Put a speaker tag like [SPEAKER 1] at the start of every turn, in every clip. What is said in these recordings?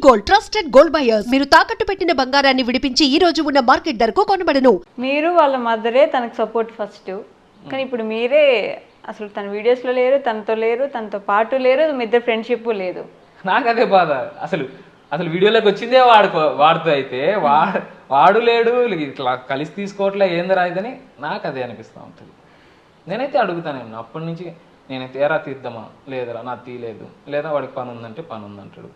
[SPEAKER 1] Gold, trusted gold buyers. మీరు తాకట్టు పెట్టిన బంగారాన్ని విడిపించి ఈ రోజు ఉన్న మార్కెట్ ధరకు కొనబడను.
[SPEAKER 2] మీరు వాళ్ళ మదరే తనకు సపోర్ట్ ఫస్ట్, కానీ ఇప్పుడు మీరే అసలు తన వీడియోస్లో లేరు, తనతో పాటు లేరు, మీ ఇద్దరు ఫ్రెండ్షిప్ లేదు.
[SPEAKER 3] నాకు అదే బాధ. అసలు వీడియోలోకి వచ్చిందే వాడుతూ అయితే వాడు లేడు, ఇట్లా కలిసి తీసుకోవట్లే ఏంది రాయిదని నాకు అదే అనిపిస్తూ ఉంటుంది. నేనైతే అడుగుతానే ఉన్నా అప్పటి నుంచి, నేనైతే ఏరా తీద్దామా, లేదురా నాకు తీయలేదు, లేదా వాడికి పని ఉందంటే పని ఉందంటాడు.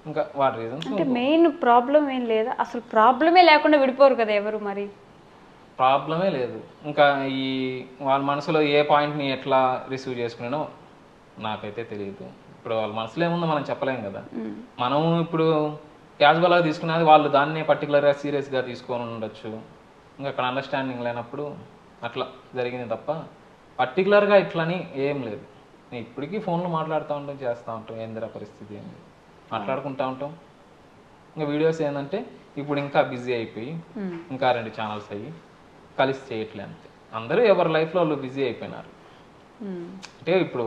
[SPEAKER 3] ఇంకా వాడి రీజన్స్
[SPEAKER 2] అంటే మెయిన్ ప్రాబ్లం ఏం లేదా, అసలు ప్రాబ్లమే లేకుండా విడిపోరు కదా ఎవరు. మరి
[SPEAKER 3] ప్రాబ్లమే లేదు. ఇంకా ఈ వాళ్ళ మనసులో ఏ పాయింట్ని ఎట్లా రిసీవ్ చేసుకున్నానో నాకైతే తెలియదు. ఇప్పుడు వాళ్ళ మనసులో ఏముందో మనం చెప్పలేం కదా. మనం ఇప్పుడు క్యాజువల్గా తీసుకున్నది, వాళ్ళు దాన్నే పర్టికులర్గా సీరియస్గా తీసుకొని ఉండొచ్చు. ఇంకా అక్కడ అండర్స్టాండింగ్ లేనప్పుడు అట్లా జరిగింది తప్ప పర్టికులర్గా ఇట్లని ఏం లేదు. నేను ఇప్పటికీ ఫోన్లో మాట్లాడుతూ ఉంటాం, చేస్తూ ఉంటాం, ఏందిరా పరిస్థితి ఏంది మాట్లాడుకుంటూ ఉంటాం. ఇంకా వీడియోస్ ఏంటంటే ఇప్పుడు ఇంకా బిజీ అయిపోయి ఇంకా 2 ఛానల్స్ అయ్యి కలిసి చేయట్లే అంతే. అందరూ ఎవరి లైఫ్లో వాళ్ళు బిజీ అయిపోయినారు. అంటే ఇప్పుడు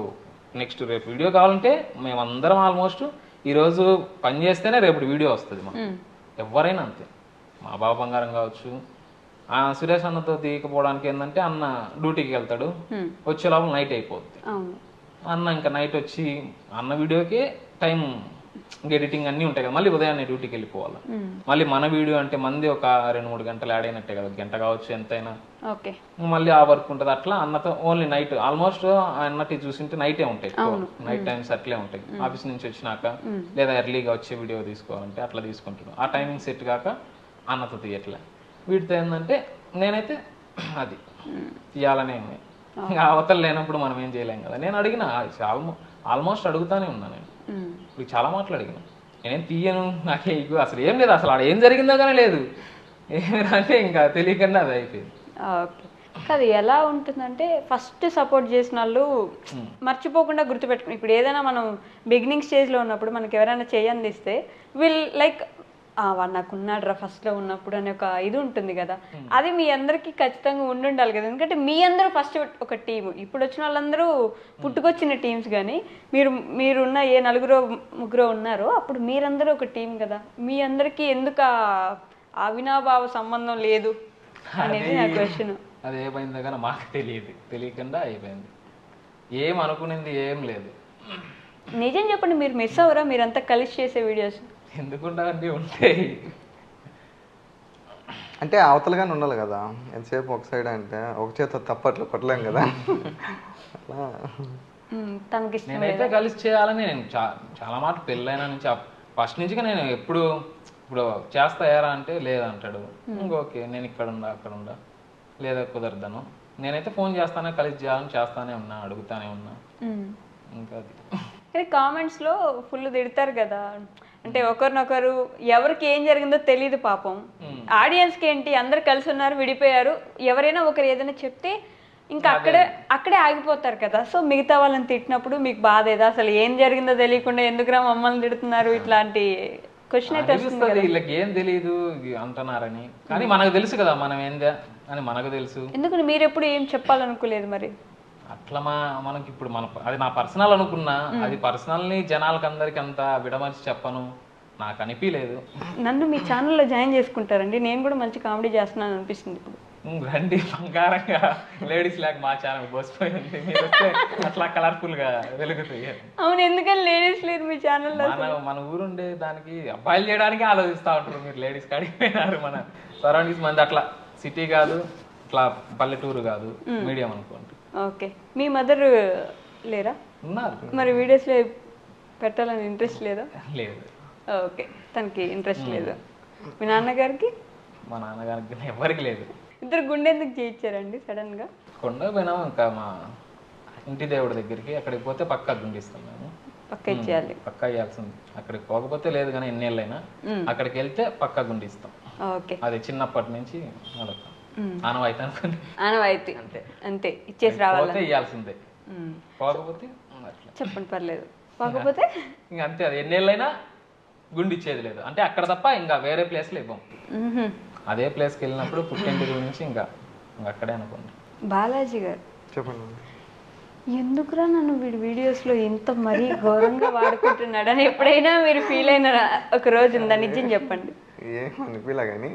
[SPEAKER 3] నెక్స్ట్ రేపు వీడియో కావాలంటే మేమందరం ఆల్మోస్ట్ ఈరోజు పని చేస్తేనే రేపు వీడియో వస్తుంది. మాకు ఎవరైనా అంతే. మా బాబు బంగారం కావచ్చు, సురేష్ అన్నతో తీయకపోవడానికి ఏంటంటే అన్న డ్యూటీకి వెళ్తాడు, వచ్చే లోపల నైట్ అయిపోద్ది. అన్న ఇంకా నైట్ వచ్చి అన్న వీడియోకి టైం ఎడిటింగ్ అన్నీ ఉంటాయి కదా, మళ్ళీ ఉదయాన్నే డ్యూటీకి వెళ్ళిపోవాలి. మళ్ళీ మన వీడియో అంటే మంది ఒక 2-3 గంటలు యాడ్ అయినట్టే కదా, గంట కావచ్చు ఎంతైనా. మళ్ళీ ఆ వర్క్ ఉంటుంది. అట్లా అన్నతో ఓన్లీ నైట్ ఆల్మోస్ట్ అన్నటి చూసింటే నైటే ఉంటాయి, నైట్ టైమ్స్ అట్లే ఉంటాయి. ఆఫీస్ నుంచి వచ్చినాక లేదా ఎర్లీగా వచ్చే వీడియో తీసుకోవాలంటే అట్లా తీసుకుంటాడు. ఆ టైమింగ్ సెట్ కాక అన్నతో తీయట్లే. వీటితో ఏంటంటే నేనైతే అది ఇవ్వాలనే ఉన్నాయి. ఇంకా అవతల లేనప్పుడు మనం ఏం చేయలేం కదా. నేను అడిగిన ఆల్మోస్ట్ అడుగుతానే ఉన్నా. నేను ఇప్పుడు చాలా మాటలు అడిగిన, నేనేం తీయను, నాకే అసలు ఏం లేదు, అసలు ఆడ ఏం జరిగిందో కానీ లేదు, ఏమిటంటే ఇంకా తెలియకుండా అది అయిపోయింది.
[SPEAKER 2] ఓకే, అది ఎలా ఉంటుందంటే ఫస్ట్ సపోర్ట్ చేసిన వాళ్ళు మర్చిపోకుండా గుర్తుపెట్టుకుని, ఇప్పుడు ఏదైనా మనం బిగినింగ్ స్టేజ్లో ఉన్నప్పుడు మనకి ఎవరైనా చేయందిస్తే లైక్ వాడు నాకు ఉన్నాడురా ఫస్ట్లో ఉన్నప్పుడు అనే ఒక ఇది ఉంటుంది కదా, అది మీ అందరికీ ఖచ్చితంగా ఉండాలి కదా. ఎందుకంటే మీ అందరూ ఫస్ట్ ఒక టీము. ఇప్పుడు వచ్చిన వాళ్ళందరూ పుట్టుకొచ్చిన టీమ్స్, కానీ మీరున్న ఏ 4-3 ఉన్నారో అప్పుడు మీరందరూ ఒక టీం కదా. మీ అందరికీ ఎందుకు అవినాభావ సంబంధం లేదు అనేది నా క్వశ్చన్.
[SPEAKER 3] అది ఏమైందో కానీ మాకు తెలియకుండా అయిపోయింది. ఏం అనుకునేది ఏం లేదు.
[SPEAKER 2] నిజం చెప్పండి, మీరు మిస్ అవ్వరా మీరంతా కలిసి చేసే వీడియోస్?
[SPEAKER 3] ఎందుకుంటారండి, ఉంటాయి.
[SPEAKER 4] అంటే అవతలగానే ఉండాలి కదా, ఎంతసేపు ఒక సైడ్ అంటే ఒక చేత తప్పట్లు కొట్టలేం కదా.
[SPEAKER 2] తనకి
[SPEAKER 3] నేనైతే కలిసి చేయాలని నేను చాలా మాట పెళ్ళైనా నుంచి ఫస్ట్ నుంచి నేను ఇప్పుడు చేస్తాయారా అంటే లేదంటాడు. ఓకే, నేను ఇక్కడ ఉండా అక్కడ ఉండా, లేదా కుదరదను. నేనైతే ఫోన్ చేస్తానే, కలిసి చేయాలని చేస్తానే ఉన్నా, అడుగుతానే ఉన్నా. ఇంకా
[SPEAKER 2] అది కామెంట్స్లో ఫుల్ తిడతారు కదా, అంటే ఒకరినొకరు ఎవరికి ఏం జరిగిందో తెలియదు పాపం. ఆడియన్స్కి ఏంటి, అందరు కలిసి ఉన్నారు, విడిపోయారు, ఎవరైనా ఒకరు ఏదైనా చెప్తే ఇంకా అక్కడే ఆగిపోతారు కదా. సో మిగతా వాళ్ళని తిట్టినప్పుడు మీకు బాధ ఏదా, అసలు ఏం జరిగిందో తెలియకుండా ఎందుకురా మమ్మల్ని తిడుతున్నారు, ఇట్లాంటి క్వశ్చన్ అయితే వస్తుంది.
[SPEAKER 3] వీళ్ళకి ఏం తెలియదు అంటున్నారని, కానీ మనకు తెలుసు కదా మనం ఏందా అని మనకు తెలుసు.
[SPEAKER 2] ఎందుకు మీరు ఎప్పుడు ఏం చెప్పాలనుకోలేదు మరి?
[SPEAKER 3] అట్లా మనకి ఇప్పుడు అది నా పర్సనల్ అనుకున్నా, అది పర్సనల్ని జనాలకి అందరికి అంత విడమర్చి చెప్పను, నాకు అనిపించలేదు.
[SPEAKER 2] నన్ను మీ ఛానల్లో జాయిన్ చేసుకుంటారండి, నేను కూడా మంచి కామెడీ చేస్తున్నాను అనిపిస్తుంది ఇప్పుడు.
[SPEAKER 3] రండి, బంగారంగా లేడీస్ లాగా మా ఛానల్ బోసిపోయింది, మీరు వస్తే అట్లా కలర్ఫుల్ గా వెలుగుతాయి.
[SPEAKER 2] అవును, ఎందుకని లేడీస్ లేరు మీ ఛానల్లో?
[SPEAKER 3] మన ఊరుండే దానికి అబ్బాయిలు చేయడానికి ఆలోచిస్తూ ఉంటారు, మీరు లేడీస్ అడిగిపోయినారు. మన సరౌండింగ్స్ మంది అట్లా సిటీ కాదు, ఇట్లా పల్లెటూరు కాదు, మీడియం అనుకోండి.
[SPEAKER 2] ఓకే, మీ మదర్ లేరా?
[SPEAKER 3] ఉన్నారు.
[SPEAKER 2] మరి వీడియోస్లో పెట్టాలని ఇంట్రెస్ట్ లేదా?
[SPEAKER 3] లేదు.
[SPEAKER 2] ఓకే, తనకి ఇంట్రెస్ట్ లేదు. మీ నాన్నగారికి?
[SPEAKER 3] మా నాన్నగారికి ఎవరికి లేదు.
[SPEAKER 2] ఇద్దరు గుండె ఎందుకు చేయించారండి సడన్గా?
[SPEAKER 3] కొండ పోయినాము ఇంకా మా ఇంటి దేవుడి దగ్గరికి, అక్కడికి పోతే పక్కా గుండిస్తాం మేము.
[SPEAKER 2] పక్క ఇచ్చేయాలి,
[SPEAKER 3] పక్కా ఇవ్వాల్సింది. అక్కడికి పోకపోతే లేదు, కానీ ఎన్నేళ్ళైనా అక్కడికి వెళ్తే పక్కా గుండిస్తాం.
[SPEAKER 2] ఓకే,
[SPEAKER 3] అది చిన్నప్పటి నుంచి అదొక ఆనవాయితీ అనుకోండి.
[SPEAKER 2] ఆనవాయితీ అంతే, అంతే ఇచ్చేసి రావాలి,
[SPEAKER 3] ఇవ్వాల్సిందే. పోకపోతే
[SPEAKER 2] చెప్పండి పర్లేదు, పోకపోతే
[SPEAKER 3] ఇంకా అంతే. అది ఎన్నేళ్ళైనా గుండి ఇచ్చేది లేదు, అంటే అక్కడ తప్ప ఇంకా వేరే ప్లేస్లో ఇవ్వం. అదే ప్లేస్కి వెళ్ళినప్పుడు పుట్టింటి గురించి ఇంకా అక్కడే అనుకోండి.
[SPEAKER 2] బాలాజీ గారు
[SPEAKER 4] చెప్పండి.
[SPEAKER 2] ఎందుకురా నన్ను వీడి వీడియోస్లో ఇంత మరీ ఘోరంగా వాడుకుంటున్నాడని ఎప్పుడైనా మీరు ఫీల్ అయిన ఒక రోజు ఉందా? నిజం చెప్పండి.
[SPEAKER 4] ఏమనిపించలే కానీ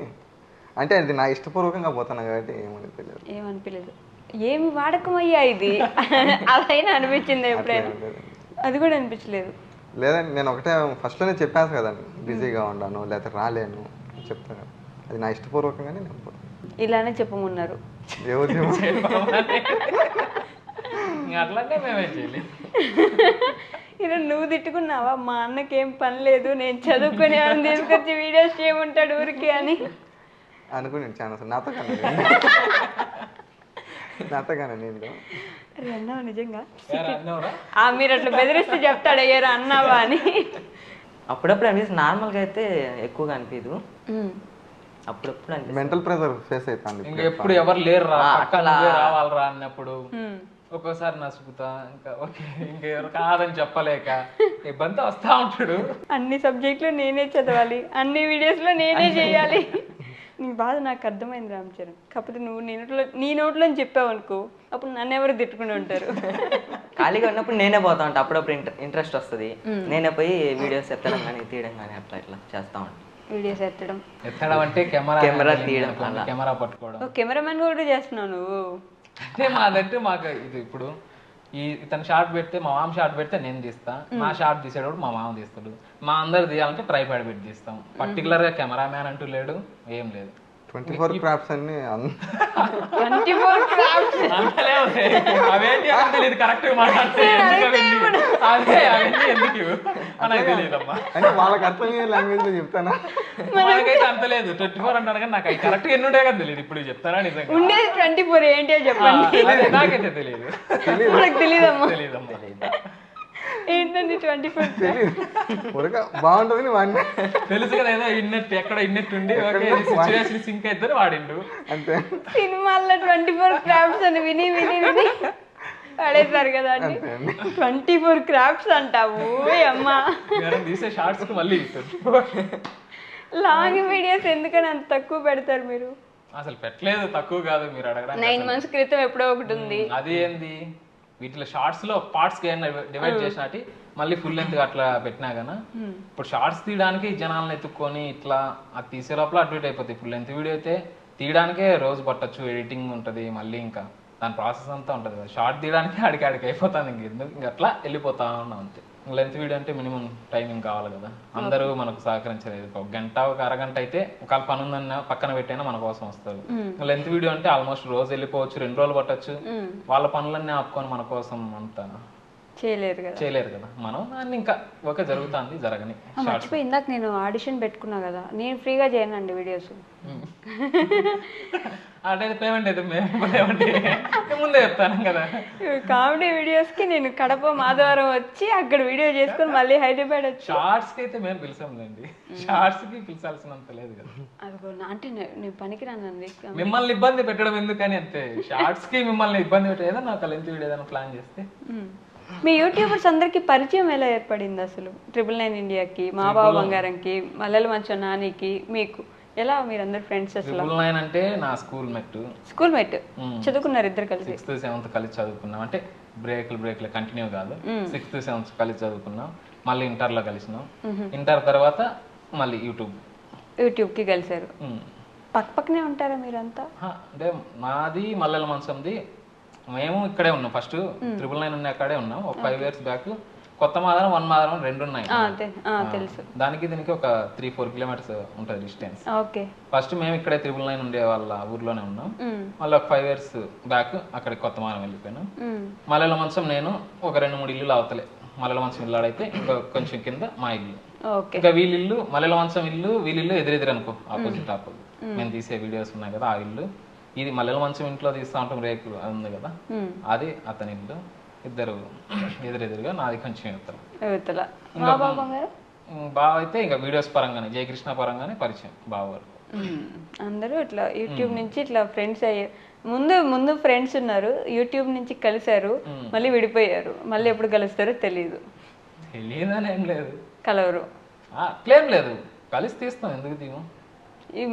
[SPEAKER 4] అంటే అది నా ఇష్టపూర్వకంగా పోతాను కాబట్టి ఏమనిపించలేదు.
[SPEAKER 2] ఏమనిపించలేదు. ఏమి వాడకమయ్యా ఇది అదైనా అనిపించింది ఎప్పుడైనా? అది కూడా అనిపించలేదు.
[SPEAKER 4] లేదండి, నేను ఒకటే ఫస్ట్లోనే చెప్పాను కదండి, బిజీగా ఉన్నాను లేకపోతే రాలేను చెప్తాను కదా, అది నా ఇష్టపూర్వకంగానే నేను పోతాను.
[SPEAKER 2] ఇలానే చెప్పమన్నారు.
[SPEAKER 4] ఎవరు
[SPEAKER 3] అట్లాగే మేమేం చేయలేదు.
[SPEAKER 2] ఈరోజు నువ్వు తిట్టుకున్నావా? మా అన్నకేం పని లేదు, నేను చదువుకునే అని తీసుకొచ్చి వీడియోస్ చేయమంటాడు ఊరికి అని
[SPEAKER 4] అనుకుని ఛానల్స్ నాతో కానీ నేను
[SPEAKER 2] అరే అన్నావు నిజంగా?
[SPEAKER 3] అన్నవరా?
[SPEAKER 2] మీరు అట్లా బెదిరిస్తే చెప్తాడు అయ్యారు అన్నావా అని.
[SPEAKER 5] అప్పుడప్పుడు అనిపిస్తుంది, నార్మల్గా అయితే ఎక్కువగా అనిపించదు, అప్పుడప్పుడు అనిపిస్తుంది.
[SPEAKER 4] మెంటల్ ప్రెషర్ ఫేస్ అవుతాను.
[SPEAKER 3] ఇంకా ఎప్పుడు ఎవరు లేరు రా పక్కన నువ్వే రావాలరా అన్నప్పుడు ఒక్కోసారి నసుకుతా, ఇంకా ఓకే ఇంకెవరు కాదని చెప్పలేక ఇబ్బంది వస్తా ఉంటాడు.
[SPEAKER 2] అన్ని సబ్జెక్టులు నేనే చదవాలి, అన్ని వీడియోస్లో నేనే చేయాలి. నీ బాధ నాకు అర్థమైంది రామ్ చరణ్. కాకపోతే నువ్వు నీ నోట్లో చెప్పావు అనుకో, అప్పుడు నన్ను ఎవరు తిట్టుకుని ఉంటారు.
[SPEAKER 5] ఖాళీగా ఉన్నప్పుడు నేనే పోతా ఉంటా, అప్పుడప్పుడు ఇంట్రెస్ట్ వస్తుంది, నేనే పోయి వీడియోస్ ఎత్తడం కానీ తీయడం కానీ అట్లా ఇట్లా చేస్తా ఉంటాను.
[SPEAKER 2] వీడియోస్ ఎత్తడం
[SPEAKER 3] అంటే కెమెరా
[SPEAKER 5] తీయడం,
[SPEAKER 3] కెమెరా పట్టుకోవడం.
[SPEAKER 2] కెమెరామెన్ కూడా చేస్తున్నావు నువ్వు?
[SPEAKER 3] అంటే మాదంటే మాకు ఇది ఇప్పుడు ఇతను షార్ట్ పెడితే మా మామ షార్ట్ పెడితే నేను తీస్తా, నా షార్ట్ తీసేటప్పుడు మా మామ తీస్తాడు, మా అందరు తీయాలంటే ట్రైపాడ్ పెట్టి తీస్తాం. పర్టికులర్ గా కెమెరామ్యాన్ అంటూ లేడు, ఏం లేదు.
[SPEAKER 4] 24 క్రాఫ్ట్స్ అన్ని
[SPEAKER 2] 24 క్రాఫ్ట్స్
[SPEAKER 3] అవేంటి అని తెలియదు కరెక్ట్ గా మాట్లాడితే అదే అవన్నీ ఎందుకు నాకు తెలియదమ్మా.
[SPEAKER 4] అంటే వాళ్ళకి అర్థమయ్యే లాంగ్వేజ్ లో చెప్తానా?
[SPEAKER 3] మనకైతే అంత లేదు. 24 అంటారు కానీ నాకు కరెక్ట్ ఎన్ని ఉంటాయి కదా తెలియదు. ఇప్పుడు చెప్తారా నిజంగా
[SPEAKER 2] ఉండేది 24 ఏంటి అని చెప్పండి.
[SPEAKER 3] నాకైతే తెలియదు.
[SPEAKER 2] మనకు తెలియదమ్మా.
[SPEAKER 3] తెలియదమ్మా
[SPEAKER 2] ఏంటండి 24?
[SPEAKER 4] బాగుంటుంది వాడిని
[SPEAKER 3] తెలుసు కదా, ఏదో ఇన్నట్టు ఎక్కడ ఇన్నట్టు ఉండి సిచ్యువేషన్ సింక్ అయితే వాడిండు
[SPEAKER 4] అంతే.
[SPEAKER 2] సినిమాల్లో 24 క్రాఫ్ట్స్ అని విని విని విని పడేశారు కదా అండి. 24 క్రాఫ్ట్స్ అంటావు అమ్మా.
[SPEAKER 3] తీసే షార్ట్స్ కు మళ్ళీ
[SPEAKER 2] లాంగ్ వీడియోస్ ఎందుకని అంత తక్కువ పెడతారు మీరు?
[SPEAKER 3] అసలు పెట్టలేదు, తక్కువ కాదు మీరు అడగడానికి.
[SPEAKER 2] 9 months క్రితం ఎప్పుడో ఒకటి ఉంది.
[SPEAKER 3] అది ఏంది వీటిలో షార్ట్స్ లో పార్ట్స్ కి డివైడ్ చేసినట్టు మళ్ళీ ఫుల్ లెంత్ అట్లా పెట్టినా గానా. ఇప్పుడు షార్ట్స్ తీయడానికి జనాలను ఎత్తుక్కొని ఇట్లా అది తీసే లోపల అటు ఇటు అయిపోతాయి. ఫుల్ లెంత్ వీడియో అయితే తీయడానికే రోజు పట్టచ్చు, ఎడిటింగ్ ఉంటుంది, మళ్ళీ ఇంకా దాని ప్రాసెస్ అంతా ఉంటుంది కదా. షార్ట్ తీయడానికి ఆడికి అయిపోతాను, ఇంక అట్లా వెళ్ళిపోతా ఉన్నాం అంతే. లెంత్ వీడియో అంటే మినిమం టైమింగ్ కావాలి కదా, అందరూ మనకు సహకరించలేదు. ఒక గంట ఒక అరగంట అయితే ఒకవేళ పని ఉందన్న పక్కన పెట్టైనా మన కోసం వస్తారు. లెంత్ వీడియో అంటే ఆల్మోస్ట్ రోజు వెళ్ళిపోవచ్చు, 2 రోజులు పట్టచ్చు. వాళ్ళ పనులన్నీ ఆపుకొని మన కోసం అంతా చేయలేరు కదా. మనం దాన్ని ఇంకా ఓకే జరుగుతుంది, జరగని.
[SPEAKER 2] మర్చిపోయి ఇందాక నేను ఆడిషన్ పెట్టుకున్నా కదా, నేను ఫ్రీగా చేయనండి వీడియోస్.
[SPEAKER 3] అంటే పేమెంట్ అయితే ముందే చెప్తాను కదా.
[SPEAKER 2] కామెడీ వీడియోస్ కి నేను కడప మాధవరం వచ్చి అక్కడ వీడియో చేసుకుని మళ్ళీ హైదరాబాద్ వచ్చి.
[SPEAKER 3] షార్ట్స్ కి అయితే మేము పిలిచాంలేండి, షార్ట్స్ కి పిలిచాల్సినంత లేదు కదా.
[SPEAKER 2] అదిగో అంటే నేను పనికిరానండి.
[SPEAKER 3] మిమ్మల్ని ఇబ్బంది పెట్టడం ఎందుకని అంతే. షార్ట్స్ కి మిమ్మల్ని ఇబ్బంది పెట్టేదా నాకు లెంత్ వీడియో ఏదైనా ప్లాన్ చేస్తే.
[SPEAKER 2] మీ యూట్యూబర్స్ అందరికి పరిచయం ఎలా ఏర్పడింది అసలు? 999 ఇండియాకి, మా బావ బంగారంకి, మల్లెల మంచం నానికి, మీకు ఎలా మీరందరు ఫ్రెండ్స్? అసలు
[SPEAKER 3] 999 అంటే నా స్కూల్ మేట్
[SPEAKER 2] చదువుకున్నారు ఇద్దరు కలిసి?
[SPEAKER 3] 6th 7th కలిసి చదువుకున్నాం. అంటే బ్రేక్లు కంటిన్యూ కాదు, 6th 7th కలిసి చదువుకున్నాం. మళ్ళీ ఇంటర్లో కలిసినాం. ఇంటర్ తర్వాత మళ్ళీ యూట్యూబ్
[SPEAKER 2] కి కలిసారు. పక్కనే ఉంటారా మీరంతా?
[SPEAKER 3] అంటే మాది మల్లెల మంచంది, మేము ఇక్కడే ఉన్నాం. ఫస్ట్ 999 ఉన్న అక్కడే ఉన్నాం. ఒక 5 years బ్యాక్ కొత్త మాదరం 1 మాదరం 2 ఉన్నాయి.
[SPEAKER 2] తెలుసు.
[SPEAKER 3] దానికి దీనికి ఒక 3-4 kilometers ఉంటుంది డిస్టెన్స్. ఫస్ట్ మేము ఇక్కడే 999 ఉండే వాళ్ళ ఊర్లోనే ఉన్నాం. మళ్ళీ ఒక 5 years బ్యాక్ అక్కడికి కొత్త మాదరం వెళ్ళిపోయినాం. మల్లెల మంచం నేను ఒక 2-3 ఇల్లులు అవతలే. మల్లెల మంచం ఇల్లు ఆడైతే ఇంకా కొంచెం కింద మా ఇల్లు. ఇంకా వీళ్ళిల్లు మల్లెల మంచం ఇల్లు వీళ్ళిల్లు ఎదురెదురు అనుకో, ఆపోజిట్. మేము తీసే వీడియోస్ ఉన్నాయి కదా ఆ ఇల్లు. ఇది మల్లెల మంచం ఇంట్లో తీస్తా ఉంటాం, రేకు అది ఉంది కదా, అది అతని ఇల్లు. ఇద్దరు ఎదురెదురుగా, నాది కొంచెం యువతల. బావ అయితే ఇంకా వీడియోస్ పరంగానే, జయకృష్ణ పరంగానే పరిచయం బావ.
[SPEAKER 2] అందరూ ఇట్లా యూట్యూబ్ నుంచి ఇట్లా ఫ్రెండ్స్ అయ్యారు. ముందు ఫ్రెండ్స్ ఉన్నారు, యూట్యూబ్ నుంచి కలిశారు, మళ్ళీ విడిపోయారు. మళ్ళీ ఎప్పుడు కలుస్తారో తెలియదని
[SPEAKER 3] ఏం లేదు,
[SPEAKER 2] కలవరు
[SPEAKER 3] అట్లేం లేదు. కలిసి తీస్తాం, ఎందుకు తీము.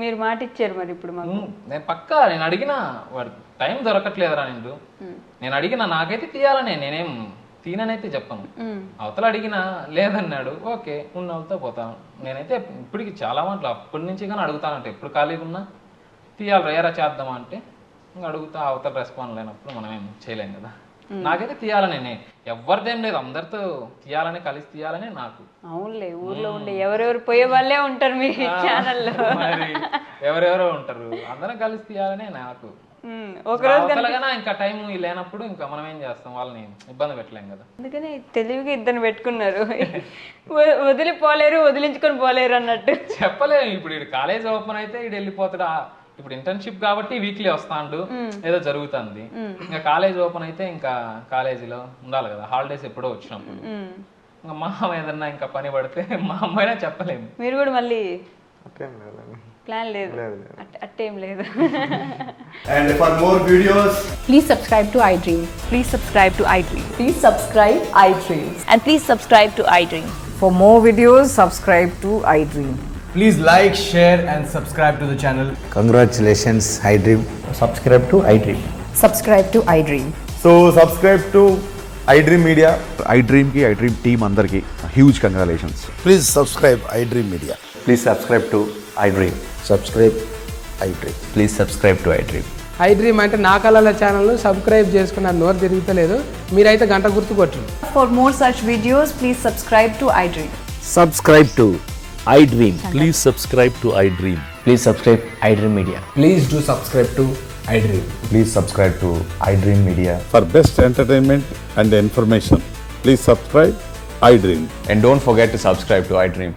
[SPEAKER 2] మీరు మాట ఇచ్చారు మరి ఇప్పుడు మాకు.
[SPEAKER 3] నేను పక్కా నేను అడిగినా వాడు టైం దొరకట్లేదురా నేను అడిగినా నాకైతే తీయాలనే, నేనేం తీననైతే చెప్పను. అవతల అడిగినా లేదన్నాడు, ఓకే ఉన్నవతల పోతాను. నేనైతే ఇప్పటికి చాలా మాటలు అప్పటి నుంచి కానీ అడుగుతానంటే ఎప్పుడు ఖాళీగా ఉన్నా తీయాలి రేరా చేద్దామా అంటే ఇంకా అడుగుతా. అవతల రెస్పాన్స్ లేనప్పుడు మనం ఏం చేయలేం కదా. నాకైతే తీయాలనే, ఎవరిదేం లేదు, అందరితో తీయాలని కలిసి తీయాలని నాకు.
[SPEAKER 2] అవునులే, ఊర్లో ఉండే ఎవరెవరు పోయే వాళ్ళే ఉంటారు మీ ఛానల్లో.
[SPEAKER 3] మరి ఎవరెవరో ఉంటారు, అందరం కలిసి తీయాలనే నాకు.
[SPEAKER 2] ఒకరోజు
[SPEAKER 3] ఇంకా టైం లేనప్పుడు ఇంకా మనం ఏం చేస్తాం, వాళ్ళని ఇబ్బంది పెట్టలేం కదా.
[SPEAKER 2] అందుకని తెలివిగా ఇద్దరు పెట్టుకున్నారు. వదిలిపోలేరు, వదిలించుకొని పోలేరు అన్నట్టు.
[SPEAKER 3] చెప్పలేము. ఇప్పుడు కాలేజ్ ఓపెన్ అయితే ఇటు వెళ్ళిపోతాడు. ఇప్పుడు ఇంటర్న్షిప్ కాబట్టి వీక్లీ వస్తాండు, ఏదో జరుగుతుంది. ఇంకా కాలేజ్ ఓపెన్ అయితే ఇంకా కాలేజీలో ఉండాలి కదా. హాలిడేస్ ఎప్పుడో వచ్చినప్పుడు ఇంకా మా అమ్మ ఏదన్నా ఇంకా పని పడితే మా అమ్మైనా చెప్పలేము.
[SPEAKER 2] మీరు కూడా మళ్ళీ
[SPEAKER 4] అట్లేం లేదండి.
[SPEAKER 2] ప్లాన్ లేదు, అట్టేం లేదు.
[SPEAKER 6] And for more videos,
[SPEAKER 7] Please subscribe to iDream.
[SPEAKER 8] Please subscribe to iDream.
[SPEAKER 7] Please subscribe iDream.
[SPEAKER 8] And please subscribe to iDream.
[SPEAKER 7] For more videos, subscribe to iDream.
[SPEAKER 6] please like, share and subscribe to the channel.
[SPEAKER 9] Congratulations, iDream.
[SPEAKER 6] Subscribe to iDream.
[SPEAKER 7] Subscribe to iDream.
[SPEAKER 6] So subscribe to iDream Media.
[SPEAKER 10] iDream ki iDream team andarki huge congratulations.
[SPEAKER 9] Please subscribe iDream Media.
[SPEAKER 10] Please subscribe to iDream.
[SPEAKER 9] Subscribe iDream.
[SPEAKER 10] Please subscribe to iDream.
[SPEAKER 11] iDream అంటే నా కళల channel subscribe చేసుకున్న నోరు తిరుగుతలేదు, మీరైతే గంట గుర్తు కొట్టండి.
[SPEAKER 8] For more such videos, please subscribe to iDream.
[SPEAKER 9] Subscribe to iDream.
[SPEAKER 10] Please subscribe to iDream.
[SPEAKER 9] Please subscribe iDream Media.
[SPEAKER 6] Please do subscribe to iDream.
[SPEAKER 10] Please subscribe to iDream Media.
[SPEAKER 12] For best entertainment and information, please subscribe iDream.
[SPEAKER 10] And don't forget to subscribe to iDream.